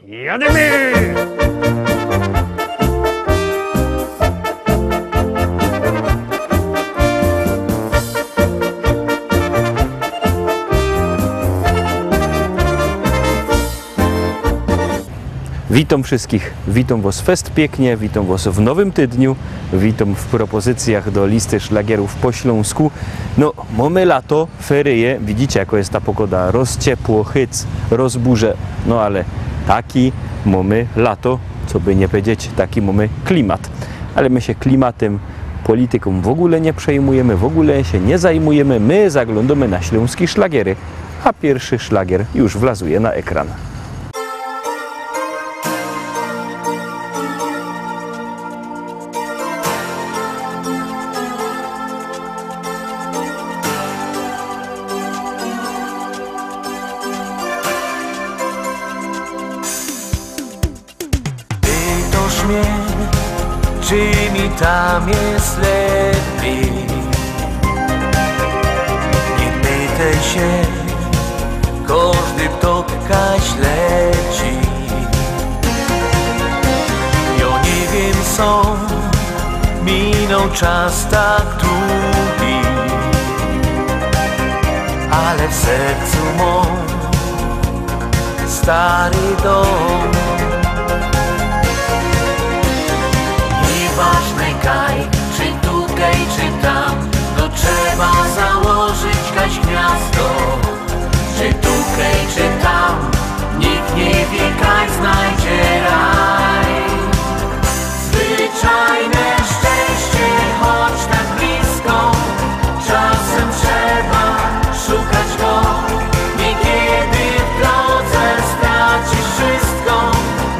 Jademy! Witam wszystkich, witam Was fest pięknie, witam Was w nowym tygodniu, witam w propozycjach do listy szlagierów po śląsku. No, mamy lato, ferie, widzicie jaka jest ta pogoda, rozciepło, hyc, rozburze, no ale taki mamy lato, co by nie powiedzieć, taki mamy klimat. Ale my się klimatem, polityką w ogóle nie przejmujemy, w ogóle się nie zajmujemy, my zaglądamy na śląskie szlagiery, a pierwszy szlagier już wlazuje na ekran. Czy mi tam jest lepiej? Nie pytaj się, każdy ptoka śledzi. Ja nie wiem, co minął czas tak długi, ale w sercu mam stary dom. Ważne kaj, czy tutaj, czy tam, to trzeba założyć kaś gniazdo. Czy tutaj, czy tam, nikt nie wie, kaj znajdzie raj. Zwyczajne szczęście, choć tak blisko, czasem trzeba szukać go. Niekiedy w drodze stracisz wszystko,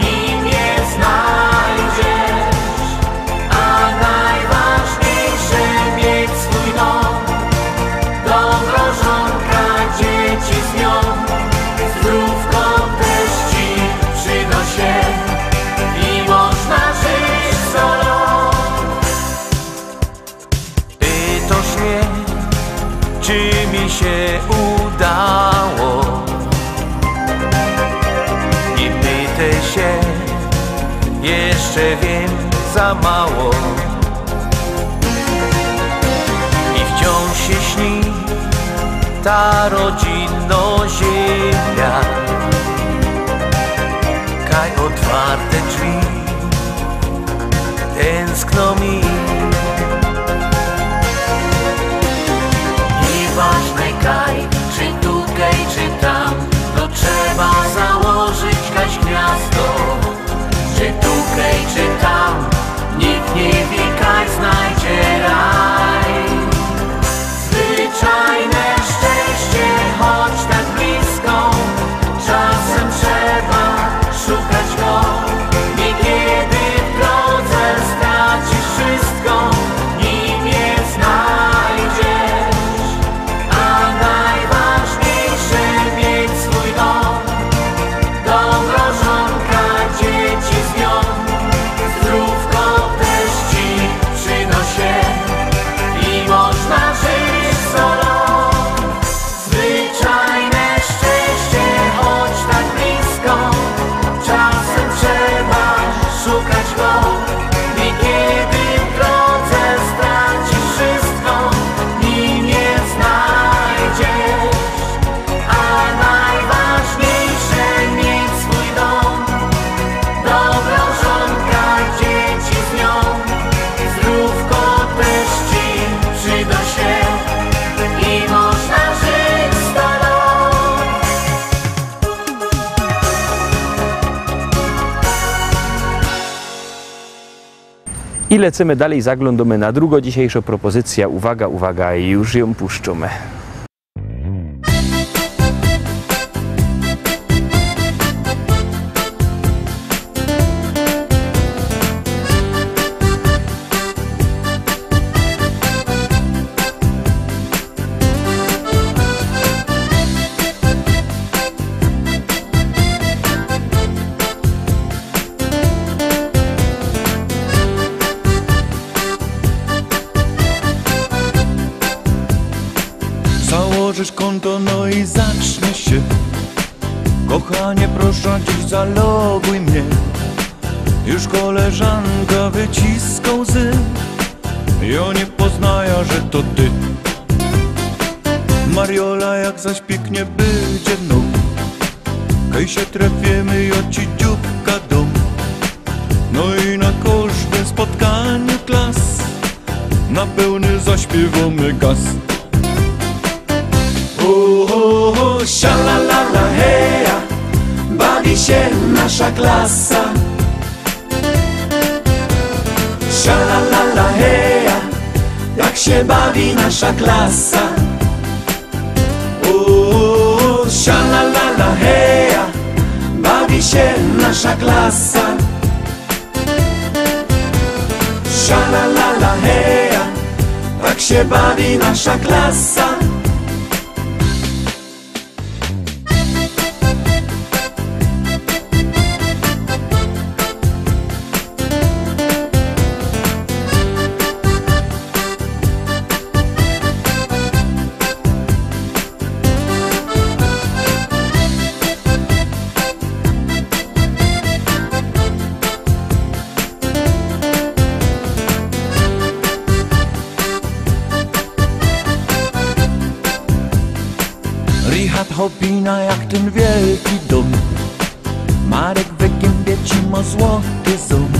nim je znajdziesz. Czy mi się udało? Nie pytaj się, jeszcze wiem za mało. I wciąż się śni ta rodzinna ziemia, kaj otwarte drzwi tęskno mi. Ważne kaj, czy tutaj, czy tam, to trzeba założyć kaś gniazdo. Czy tutaj, czy tam, nikt nie wie, kaj znajdzie raj. Zwyczajne szczęście, choć tak blisko, czasem trzeba szukać go. Niekiedy w drodze stracisz wszystko, nim je znajdziesz. I lecimy dalej, zaglądamy na drugą dzisiejszą propozycję. Uwaga, uwaga, już ją puszczamy. Założysz konto, no i zacznie się kochanie zaprasza dziś, zaloguj mnie. Już koleżanka wyciska łzy, ja nie poznaję, że to ty. Mariola, jak zaś pięknie będzie, no kaj się trafimy, ja ci dzióbka dom. No i na każdym spotkaniu klas na pełny zaśpiewamy gaz. Sha la la la heja, bawi się nasza klasa. Sha la la la heja, jak się bawi nasza klasa. Sha la la la heja, bawi się nasza klasa. Sha la la la heja, tak się bawi nasza klasa. Richard Hopina jak ten wielki dom. Marek w gębie ci ma złoty ząb.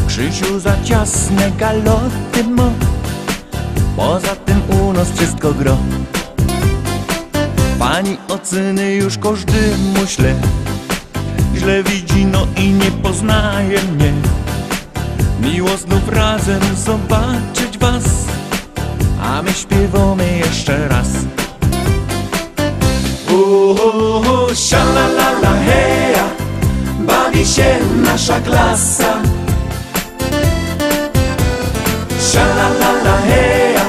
Krzysiu za ciasne galoty ma. Poza tym u nas wszystko gro. Pani oceny już każdy mu źle widzi, no i nie poznaje mnie. Miło znów razem zobaczyć was, a my śpiewamy jeszcze raz. Sha la la la heja, bawi się nasza klasa. Sha la la la heja,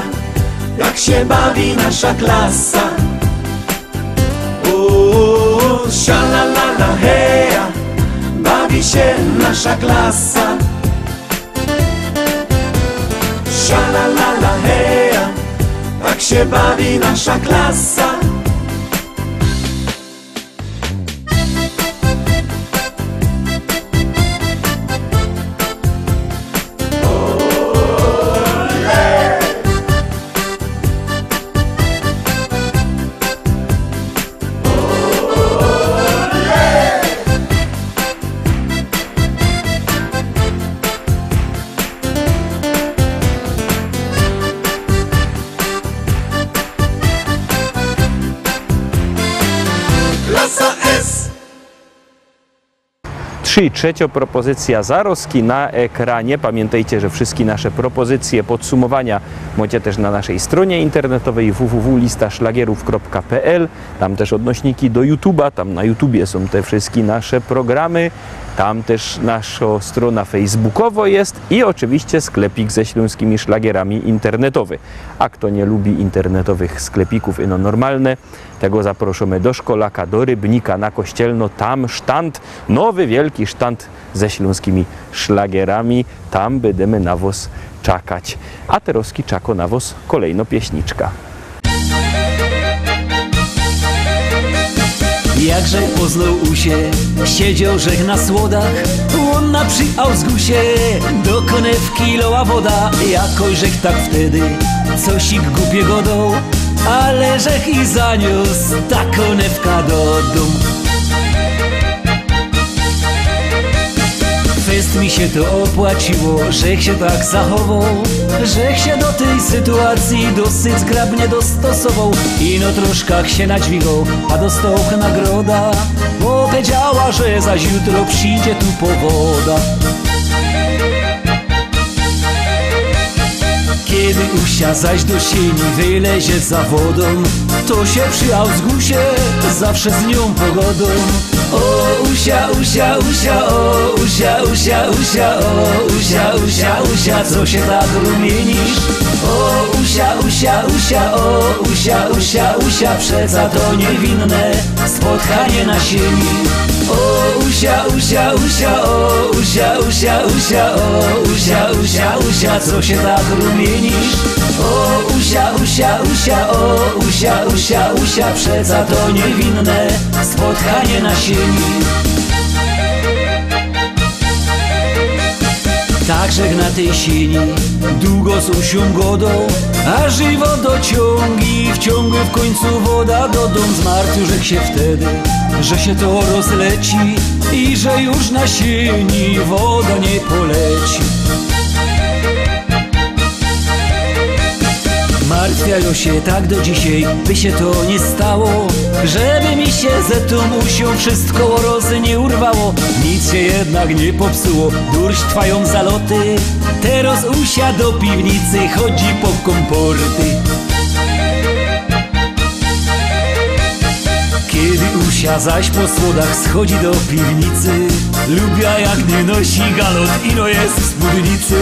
jak się bawi nasza klasa. Sha la la la heja, bawi się nasza klasa. Sha la la la heja, tak się bawi nasza klasa. Klasa S. 3/3 propozycja Zaroski na ekranie. Pamiętajcie, że wszystkie nasze propozycje, podsumowania macie też na naszej stronie internetowej www.listaszlagierów.pl. Tam też odnośniki do YouTube'a, tam na YouTubie są te wszystkie nasze programy. Tam też nasza strona facebookowa jest i oczywiście sklepik ze śląskimi szlagierami internetowy. A kto nie lubi internetowych sklepików ino normalne, tego zaproszamy do Szkolaka, do Rybnika na Kościelno. Tam sztand, nowy wielki sztand ze śląskimi szlagierami. Tam będziemy na was czekać. A teraz czako na was kolejno pieśniczka. Jakże poznał usie, siedział żech na słodach, on na przyjał z gusie, do konewki loła woda, jakoś żech tak wtedy, coś ich głupiego dał, ale żech i zaniósł ta konewka do domu. Fest mi się to opłaciło, żech się tak zachował, żech się do tej sytuacji dosyć zgrabnie dostosował. Ino troszkach się nadźwigał, a dostał nagroda, bo powiedziała, że zaś jutro przyjdzie tu powoda. Kiedy usia zaś do sieni wylezie za wodą, to się przyjał z gusie, zawsze z nią pogodą. O usia, usia, usia, o usia, usia, usia, o usia, usia, usia, co się tak rumienisz? O usia, usia, usia, o usia, usia, usia, przeca to niewinne spotkanie na sieni. O usia, usia, usia, o usia, usia, usia, o usia, usia, usia, co się tak rumienisz? wymienisz. O Usia, Usia, Usia, o Usia, Usia, Usia, przeca to niewinne spotkanie na sieni. Tak żech na tej sieni długo z Usią godą, a żywo dociągi wciągły w końcu woda do dom. Zmartwił żech się wtedy, że się to rozleci i że już na sieni woda nie poleci. Martwiają się tak do dzisiaj, by się to nie stało, żeby mi się ze tą Usią wszystko nie urwało. Nic się jednak nie popsuło, durść trwają zaloty. Teraz Usia do piwnicy chodzi po komporty. Kiedy Usia zaś po schodach schodzi do piwnicy, lubia jak nie nosi galot, ino jest w spódnicy.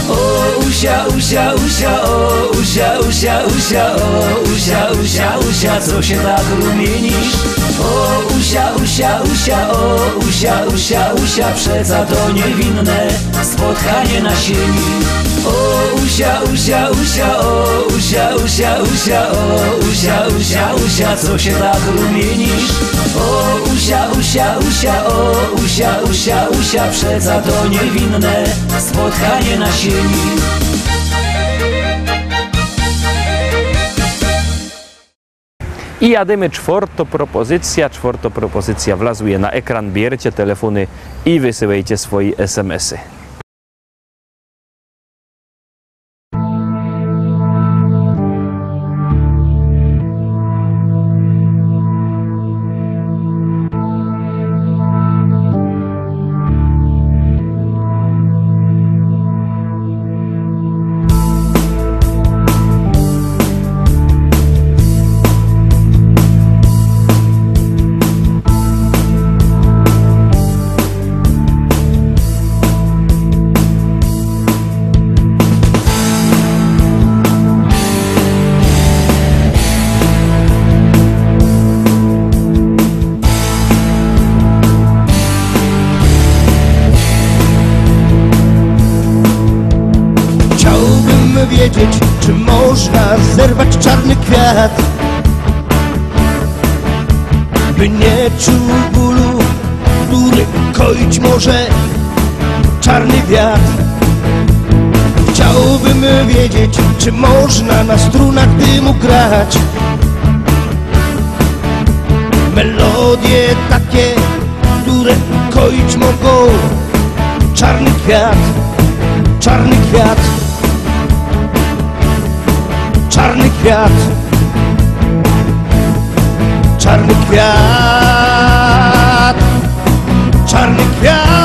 O Usia, Usia, Usia, o Usia, Usia, Usia, o Usia, Usia, Usia, co się tak rumienisz? O Usia, Usia, Usia, o Usia, Usia, Usia, przeca to niewinne spotkanie na sieni. O Usia, Usia, Usia, o Usia, Usia, Usia, o Usia, Usia, Usia, co się tak rumienisz? O Usia, Usia, Usia, o Usia, Usia, Usia, przeca to niewinne spotkanie na sieni. I jadymy czwarta propozycja wlazuje na ekran, bierzcie telefony i wysyłajcie swoje SMS-y. Wiedzieć, czy można zerwać czarny kwiat, by nie czuł bólu, który koić może czarny wiatr. Chciałbym wiedzieć, czy można na strunach dymu grać melodie takie, które koić mogą czarny kwiat, czarny kwiat. Czarny kwiat, czarny kwiat, czarny kwiat.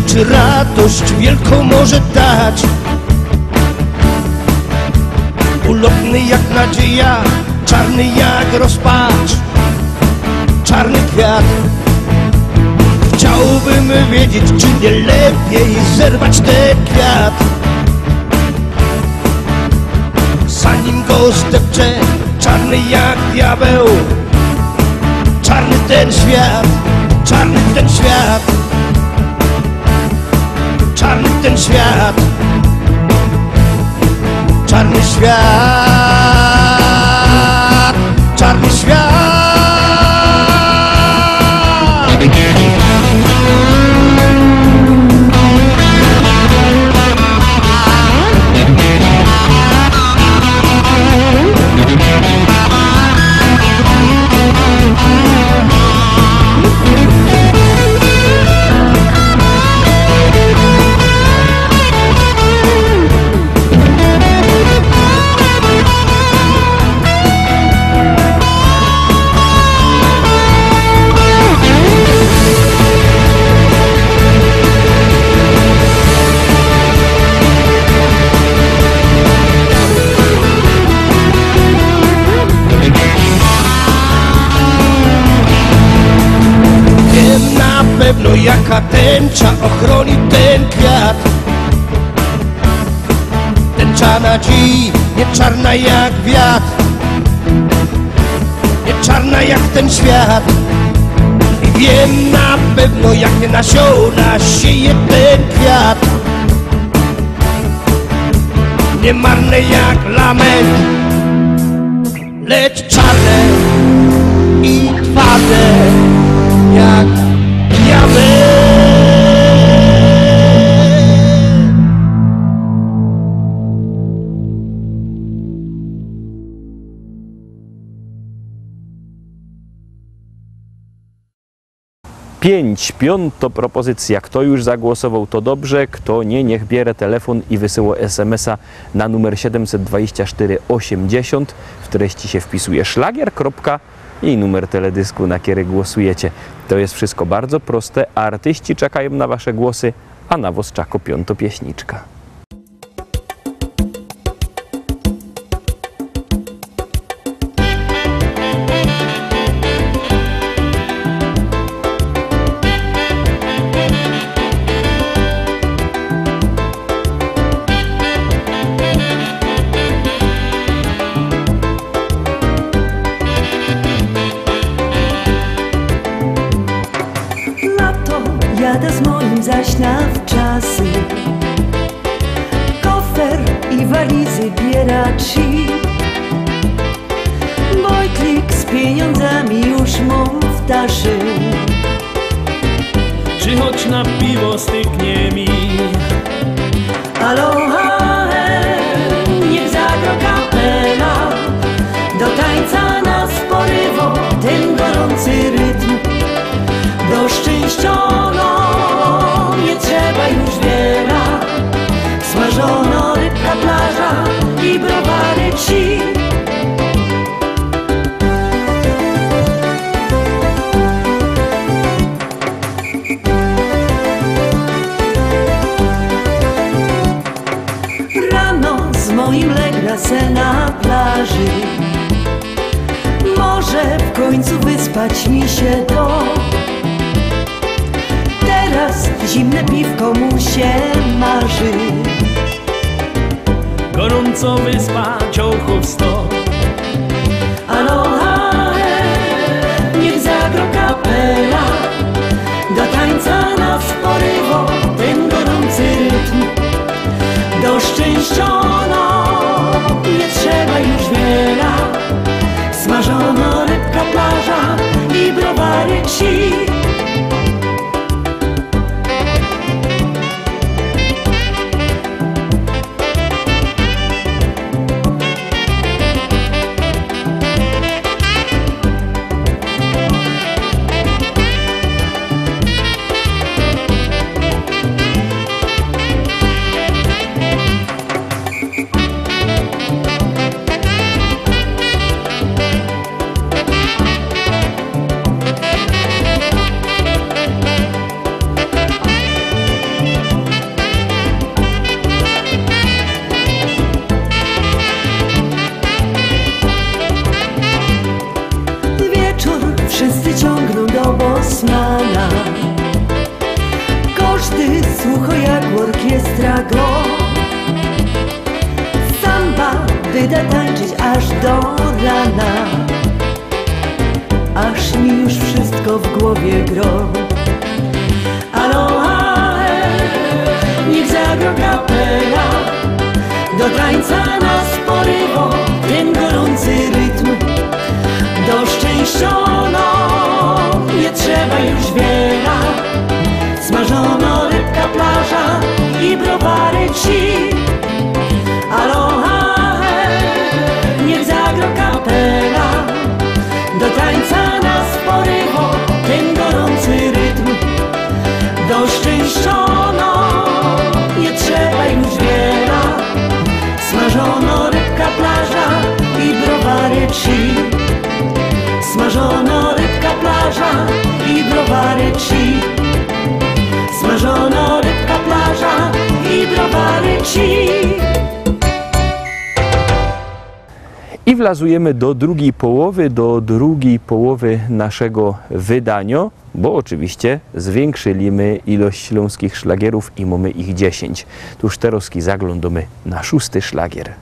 Czy radość wielką może dać, ulotny jak nadzieja, czarny jak rozpacz, czarny kwiat. Chciałbym wiedzieć, czy nie lepiej zerwać ten kwiat, zanim go zdepcze, czarny jak diabeł, czarny ten świat, czarny ten świat. Czarny ten świat, czarny świat, czarny świat. pewno jaka tęcza ochroni ten kwiat. Tęcza na dziś, nie czarna jak wiatr, nie czarna jak ten świat. I wiem na pewno jakie nasiona sieje ten kwiat. Nie marne jak lament, lecz czarne i twarde jak diament. 5. Piąta propozycja. Kto już zagłosował, to dobrze. Kto nie, niech bierze telefon i wysyła SMS-a na numer 724 80. W treści się wpisuje szlagier, i numer teledysku, na który głosujecie. To jest wszystko bardzo proste. Artyści czekają na wasze głosy, a na was czeka piąta pieśniczka. Jadę z moim zaś na wczasy, kofer i walizy bieraci. Bojtlik z pieniądzami już mam w taszy. Przychodź na piwo, styknie mi. Aloha, niech zagra kapela, do tańca nas porywa ten gorący rytm. Do szczęściono nie trzeba już wiele, smażono rybka, plaża i browary ci. Rano z moim legra se na plaży, może w końcu wyspać mi się do. Teraz zimne piwko mu się marzy. Gorąco wyspa, ciołchów 100. Aloha, niech zagra kapela, do tańca nas porywa ten gorący rytm. Do szczęściono nie trzeba już wiele, smażono rybka, plaża i browary ci. Wszyscy ciągną do Bosmana, każdy słucha jak orkiestra gro. Samba wyda tańczyć aż do rana, aż mi już wszystko w głowie gro. Aloha, niech zagra kapela, do tańca nas porywa ten gorący rytm. Do szczęściono nie trzeba już wiele, smażono rybka, plaża i browary ci. Aloha, niech zagra kapela, do tańca nas porywa ten gorący rytm. Do szczęściono nie trzeba już wiele, smażono rybka, plaża i browary ci. Smażono rybka, plaża i browary ci. Smażono rybka, plaża i browary ci. I wlazujemy do drugiej połowy naszego wydania, bo oczywiście zwiększyliśmy ilość śląskich szlagierów i mamy ich 10. Tuż teraz zaglądamy na 6. szlagier.